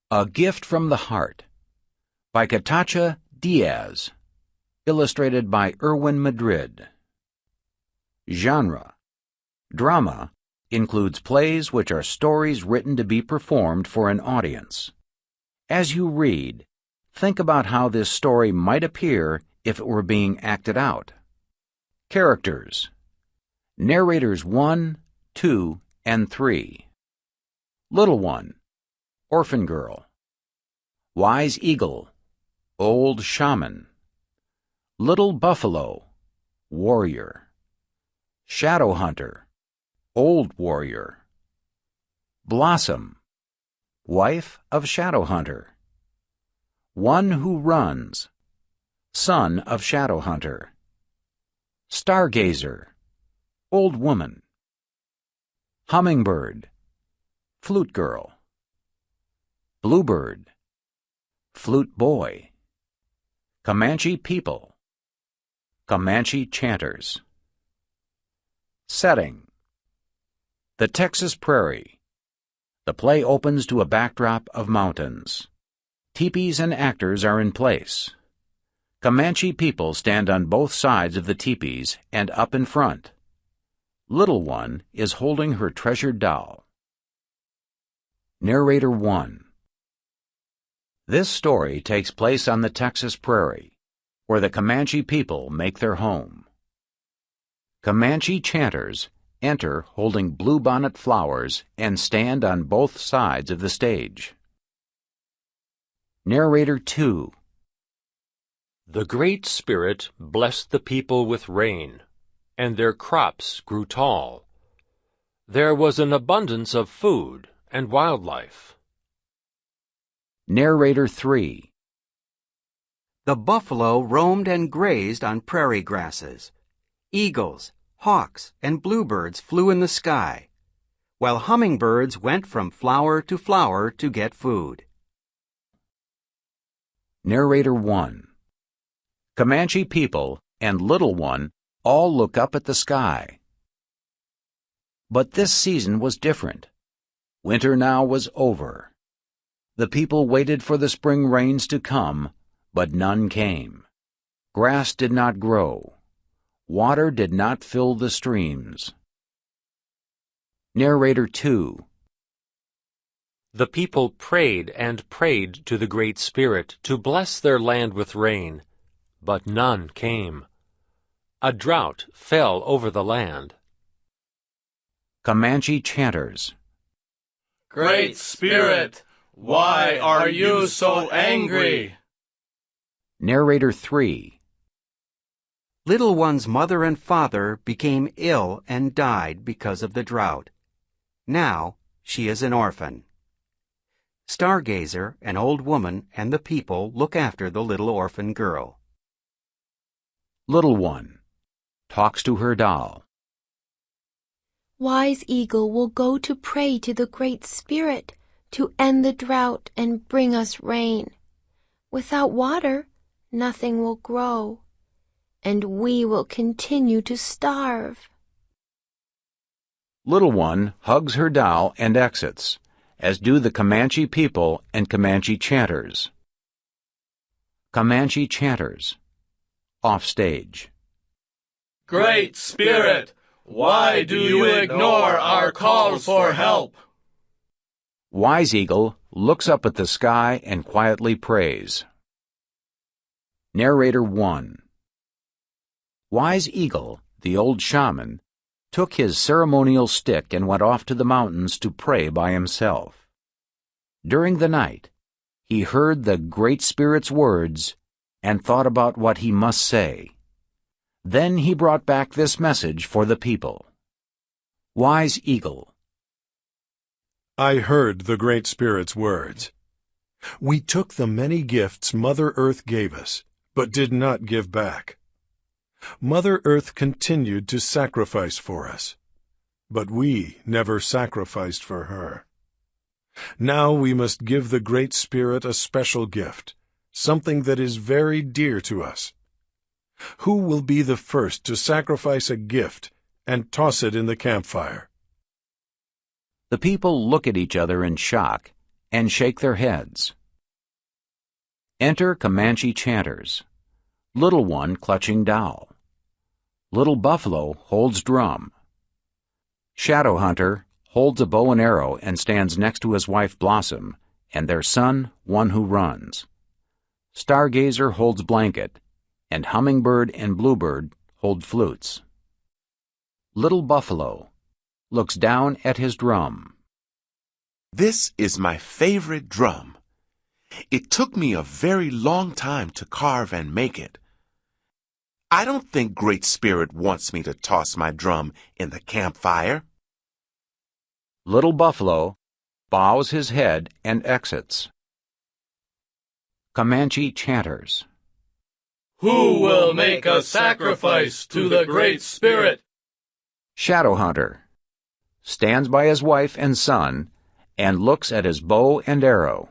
A Gift from the Heart by Katacha Diaz, illustrated by Erwin Madrid. Genre: Drama includes plays which are stories written to be performed for an audience. As you read, think about how this story might appear if it were being acted out. Characters: Narrators 1, 2, and 3. Little One, Orphan Girl. Wise Eagle, Old Shaman. Little Buffalo, Warrior. Shadow Hunter, Old Warrior. Blossom, Wife of Shadow Hunter. One Who Runs, Son of Shadow Hunter. Stargazer, Old Woman. Hummingbird, Flute Girl. Bluebird, Flute Boy. Comanche People, Comanche Chanters. Setting: the Texas prairie. The play opens to a backdrop of mountains. Teepees and actors are in place. Comanche people stand on both sides of the teepees and up in front. Little One is holding her treasured doll. Narrator 1. This story takes place on the Texas prairie, where the Comanche people make their home. Comanche chanters enter holding bluebonnet flowers and stand on both sides of the stage. Narrator 2. The Great Spirit blessed the people with rain, and their crops grew tall. There was an abundance of food and wildlife. Narrator 3. The buffalo roamed and grazed on prairie grasses. Eagles, hawks, and bluebirds flew in the sky, while hummingbirds went from flower to flower to get food. Narrator 1. Comanche people and Little One all look up at the sky. But this season was different. Winter now was over. The people waited for the spring rains to come, but none came. Grass did not grow. Water did not fill the streams. Narrator 2. The people prayed and prayed to the Great Spirit to bless their land with rain, but none came. A drought fell over the land. Comanche chanters. Great Spirit, why are you so angry? Narrator 3. Little One's mother and father became ill and died because of the drought. Now she is an orphan. Stargazer, an old woman, and the people look after the little orphan girl. Little One talks to her doll. Wise Eagle will go to pray to the Great Spirit to end the drought and bring us rain. Without water, nothing will grow, and we will continue to starve. Little One hugs her doll and exits, as do the Comanche people and Comanche chanters. Comanche chanters. Off stage. Great Spirit, why do you ignore our calls for help? Wise Eagle looks up at the sky and quietly prays. Narrator 1. Wise Eagle, the old shaman, took his ceremonial stick and went off to the mountains to pray by himself. During the night, he heard the Great Spirit's words and thought about what he must say. Then he brought back this message for the people. Wise Eagle. I heard the Great Spirit's words. We took the many gifts Mother Earth gave us, but did not give back. Mother Earth continued to sacrifice for us, but we never sacrificed for her. Now we must give the Great Spirit a special gift, something that is very dear to us. Who will be the first to sacrifice a gift and toss it in the campfire? The people look at each other in shock and shake their heads. Enter Comanche chanters. Little one clutching doll. Little buffalo holds drum. Shadow hunter holds a bow and arrow and stands next to his wife Blossom and their son, One Who Runs. Stargazer holds blanket, and Hummingbird and Bluebird hold flutes. Little buffalo looks down at his drum. This is my favorite drum. It took me a very long time to carve and make it. I don't think Great Spirit wants me to toss my drum in the campfire. Little buffalo bows his head and exits. Comanche chanters. Who will make a sacrifice to the Great Spirit? Shadow hunter stands by his wife and son and looks at his bow and arrow.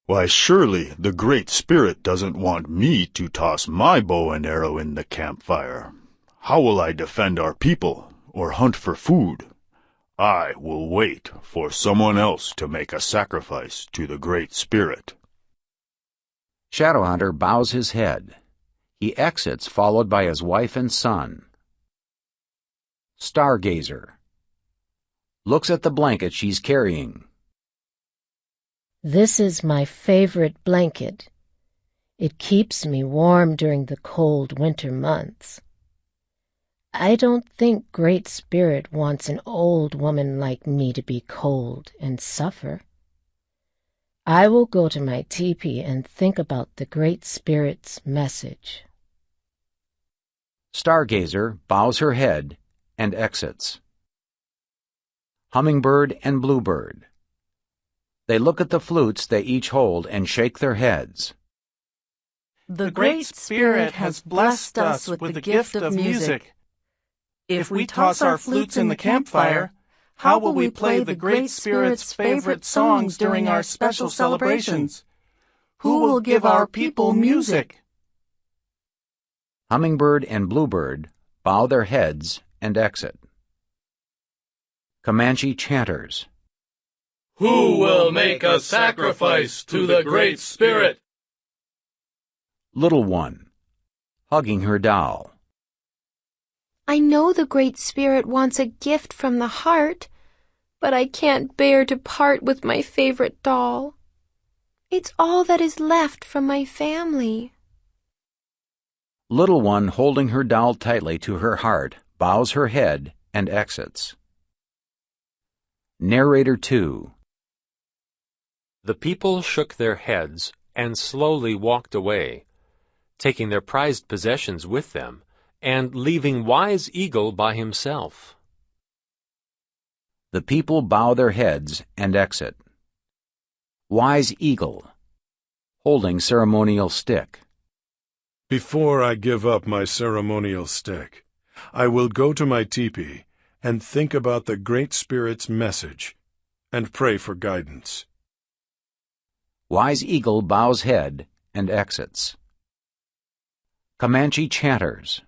Why, surely the Great Spirit doesn't want me to toss my bow and arrow in the campfire. How will I defend our people or hunt for food? I will wait for someone else to make a sacrifice to the Great Spirit. Shadow hunter bows his head. He exits, followed by his wife and son. Stargazer looks at the blanket she's carrying. This is my favorite blanket. It keeps me warm during the cold winter months. I don't think Great Spirit wants an old woman like me to be cold and suffer. I will go to my teepee and think about the Great Spirit's message. Stargazer bows her head and exits. Hummingbird and Bluebird. They look at the flutes they each hold and shake their heads. The Great Spirit has blessed us with the gift of music. If we toss our flutes in the campfire, how will we play the Great Spirit's favorite songs during our special celebrations? Who will give our people music? Hummingbird and Bluebird bow their heads and exit. Comanche chanters. Who will make a sacrifice to the Great Spirit? Little one hugging her doll. I know the Great Spirit wants a gift from the heart, but I can't bear to part with my favorite doll. It's all that is left from my family. Little one holding her doll tightly to her heart bows her head and exits. Narrator 2. The people shook their heads and slowly walked away, taking their prized possessions with them, and leaving Wise Eagle by himself. The people bow their heads and exit. Wise Eagle holding ceremonial stick. Before I give up my ceremonial stick, I will go to my teepee and think about the Great Spirit's message and pray for guidance. Wise Eagle bows head and exits. Comanche chanters.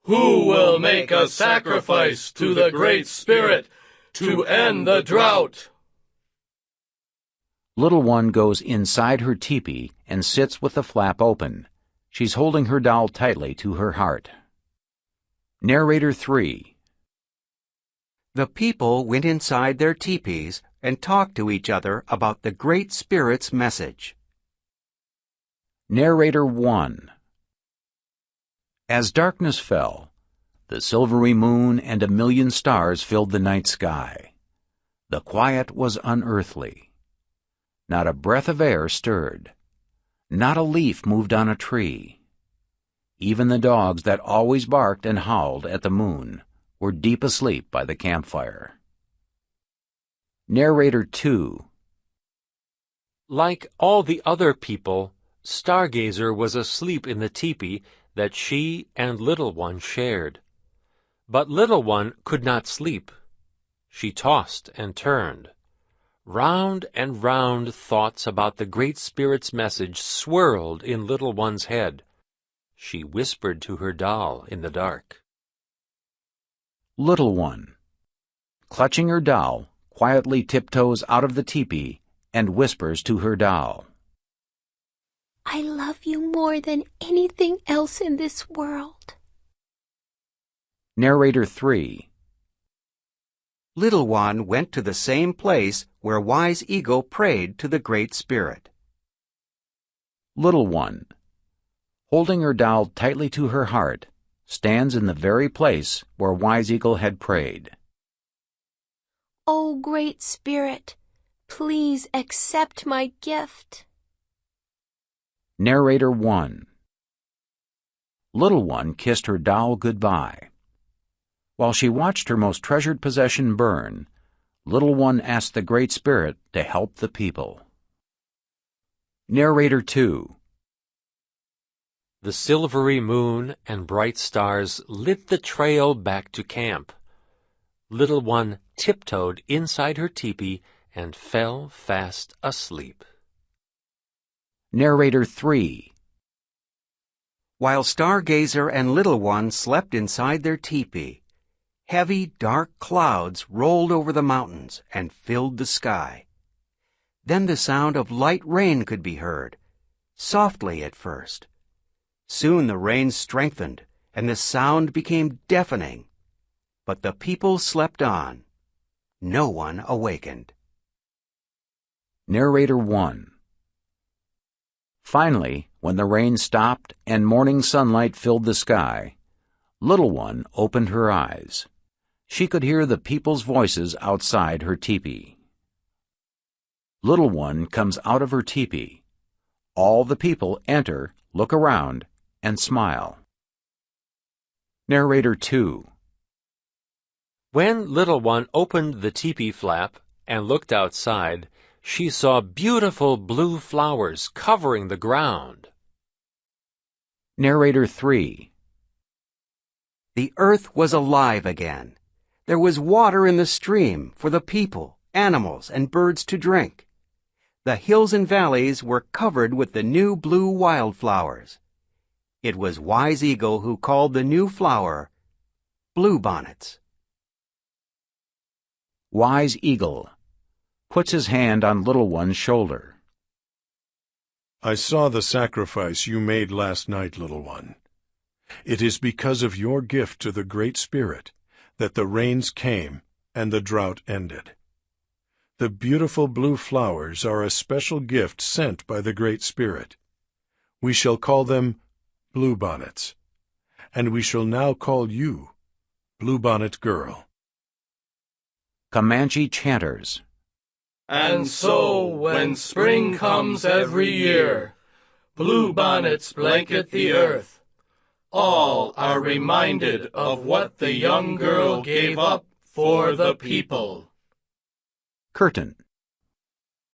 Who will make a sacrifice to the Great Spirit to end the drought? Little one goes inside her teepee and sits with the flap open. She's holding her doll tightly to her heart. Narrator 3. The people went inside their teepees and talked to each other about the Great Spirit's message. Narrator 1. As darkness fell, the silvery moon and a million stars filled the night sky. The quiet was unearthly. Not a breath of air stirred. Not a leaf moved on a tree. Even the dogs that always barked and howled at the moon were deep asleep by the campfire. Narrator 2. Like all the other people, Stargazer was asleep in the teepee that she and Little One shared. But Little One could not sleep. She tossed and turned. Round and round thoughts about the Great Spirit's message swirled in Little One's head. She whispered to her doll in the dark. Little one, clutching her doll, quietly tiptoes out of the teepee and whispers to her doll. I love you more than anything else in this world. Narrator 3. Little One went to the same place where Wise Eagle prayed to the Great Spirit. Little One, holding her doll tightly to her heart, stands in the very place where Wise Eagle had prayed. Oh, Great Spirit, please accept my gift. Narrator 1. Little One kissed her doll goodbye. While she watched her most treasured possession burn, Little One asked the Great Spirit to help the people. Narrator 2. The silvery moon and bright stars lit the trail back to camp. Little One tiptoed inside her teepee and fell fast asleep. Narrator 3. While Stargazer and Little One slept inside their teepee, heavy, dark clouds rolled over the mountains and filled the sky. Then the sound of light rain could be heard, softly at first. Soon the rain strengthened, and the sound became deafening. But the people slept on. No one awakened. Narrator 1. Finally, when the rain stopped and morning sunlight filled the sky, Little One opened her eyes. She could hear the people's voices outside her teepee. Little One comes out of her teepee. All the people enter, look around, and smile. Narrator 2. When Little One opened the teepee flap and looked outside, she saw beautiful blue flowers covering the ground. Narrator 3. The earth was alive again. There was water in the stream for the people, animals, and birds to drink. The hills and valleys were covered with the new blue wildflowers. It was Wise Eagle who called the new flower bluebonnets. Wise Eagle puts his hand on Little One's shoulder. I saw the sacrifice you made last night, Little One. It is because of your gift to the Great Spirit that the rains came and the drought ended. The beautiful blue flowers are a special gift sent by the Great Spirit. We shall call them bluebonnets, and we shall now call you Bluebonnet Girl. Comanche Chanters. And so, when spring comes every year, bluebonnets blanket the earth. All are reminded of what the young girl gave up for the people. Curtain.